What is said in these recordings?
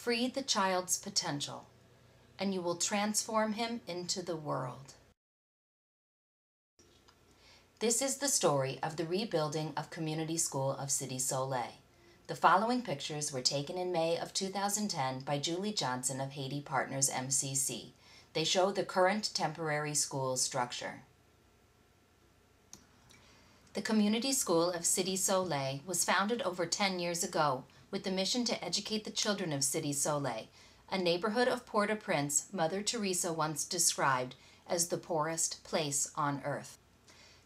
Free the child's potential, and you will transform him into the world. This is the story of the rebuilding of Community School of Cite Soleil. The following pictures were taken in May of 2010 by Julie Johnson of Haiti Partners MCC. They show the current temporary school structure. The Community School of Cite Soleil was founded over 10 years ago with the mission to educate the children of Cite Soleil, a neighborhood of Port-au-Prince Mother Teresa once described as the poorest place on earth.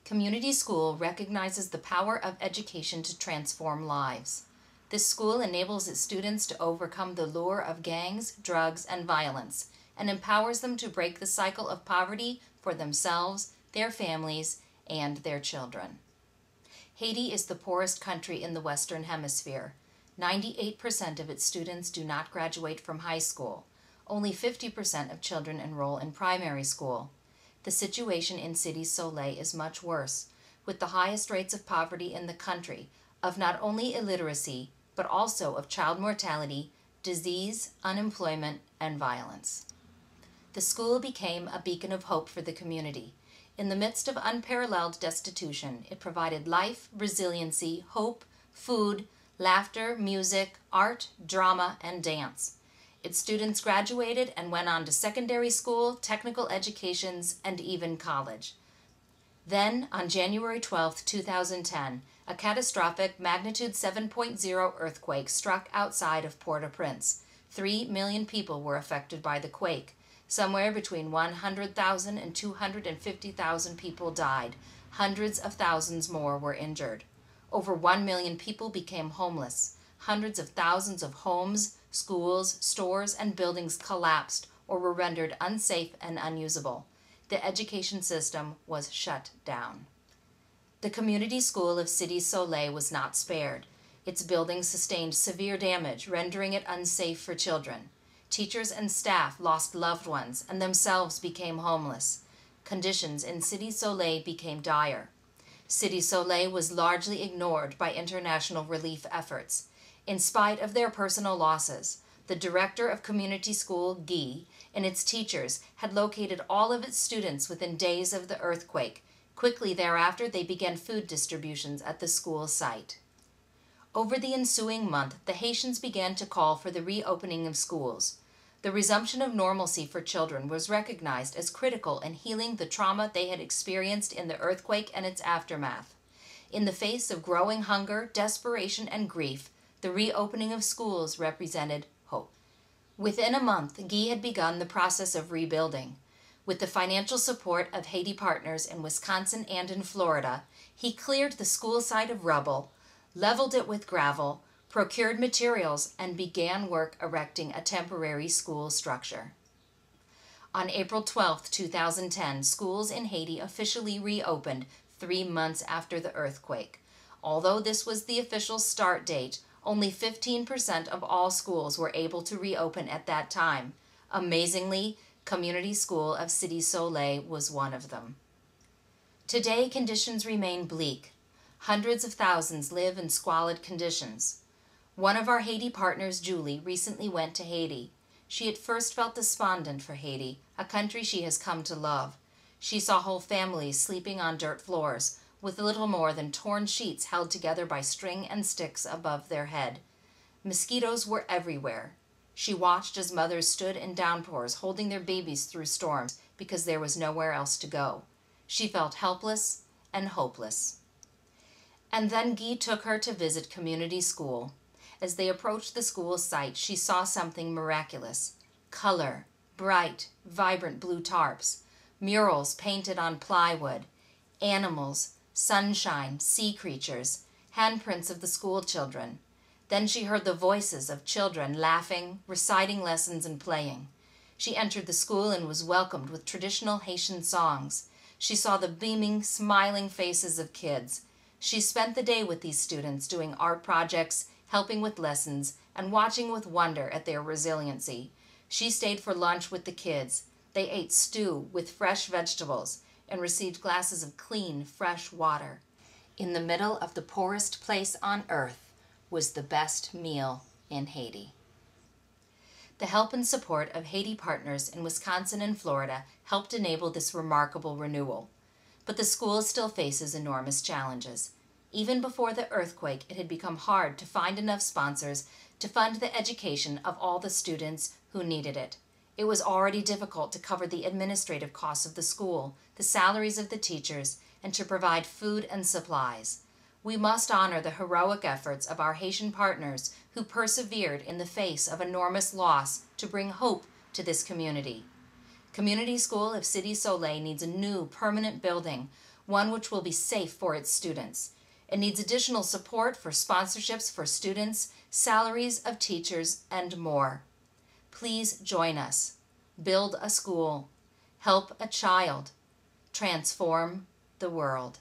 Community School recognizes the power of education to transform lives. This school enables its students to overcome the lure of gangs, drugs, and violence, and empowers them to break the cycle of poverty for themselves, their families, and their children. Haiti is the poorest country in the Western Hemisphere. 98% of its students do not graduate from high school. Only 50% of children enroll in primary school. The situation in Cite Soleil is much worse, with the highest rates of poverty in the country, of not only illiteracy, but also of child mortality, disease, unemployment, and violence. The school became a beacon of hope for the community. In the midst of unparalleled destitution, it provided life, resiliency, hope, food, laughter, music, art, drama, and dance. Its students graduated and went on to secondary school, technical educations, and even college. Then, on January 12, 2010, a catastrophic magnitude 7.0 earthquake struck outside of Port-au-Prince. 3 million people were affected by the quake. Somewhere between 100,000 and 250,000 people died. Hundreds of thousands more were injured. Over 1 million people became homeless. Hundreds of thousands of homes, schools, stores, and buildings collapsed or were rendered unsafe and unusable. The education system was shut down. The Community School of Cite Soleil was not spared. Its buildings sustained severe damage, rendering it unsafe for children. Teachers and staff lost loved ones and themselves became homeless. Conditions in Cite Soleil became dire. Cite Soleil was largely ignored by international relief efforts. In spite of their personal losses, the director of Community School, Guy, and its teachers had located all of its students within days of the earthquake. Quickly thereafter, they began food distributions at the school site. Over the ensuing month, the Haitians began to call for the reopening of schools. The resumption of normalcy for children was recognized as critical in healing the trauma they had experienced in the earthquake and its aftermath. In the face of growing hunger, desperation, and grief, the reopening of schools represented hope. Within a month, Guy had begun the process of rebuilding. With the financial support of Haiti Partners in Wisconsin and in Florida, he cleared the school site of rubble, leveled it with gravel, procured materials, and began work erecting a temporary school structure. On April 12, 2010, schools in Haiti officially reopened 3 months after the earthquake. Although this was the official start date, only 15% of all schools were able to reopen at that time. Amazingly, Community School of Cite Soleil was one of them. Today, conditions remain bleak. Hundreds of thousands live in squalid conditions. One of our Haiti partners, Julie, recently went to Haiti. She at first felt despondent for Haiti, a country she has come to love. She saw whole families sleeping on dirt floors, with little more than torn sheets held together by string and sticks above their head. Mosquitoes were everywhere. She watched as mothers stood in downpours holding their babies through storms because there was nowhere else to go. She felt helpless and hopeless. And then Guy took her to visit Community School. As they approached the school site, she saw something miraculous. Color, bright, vibrant blue tarps, murals painted on plywood, animals, sunshine, sea creatures, handprints of the school children. Then she heard the voices of children laughing, reciting lessons, and playing. She entered the school and was welcomed with traditional Haitian songs. She saw the beaming, smiling faces of kids. She spent the day with these students doing art projects, helping with lessons, and watching with wonder at their resiliency. She stayed for lunch with the kids. They ate stew with fresh vegetables and received glasses of clean, fresh water. In the middle of the poorest place on earth was the best meal in Haiti. The help and support of Haiti partners in Wisconsin and Florida helped enable this remarkable renewal. But the school still faces enormous challenges. Even before the earthquake, it had become hard to find enough sponsors to fund the education of all the students who needed it. It was already difficult to cover the administrative costs of the school, the salaries of the teachers, and to provide food and supplies. We must honor the heroic efforts of our Haitian partners who persevered in the face of enormous loss to bring hope to this community. Community School of Cite Soleil needs a new permanent building, one which will be safe for its students. It needs additional support for sponsorships for students, salaries of teachers, and more. Please join us. Build a school. Help a child. Transform the world.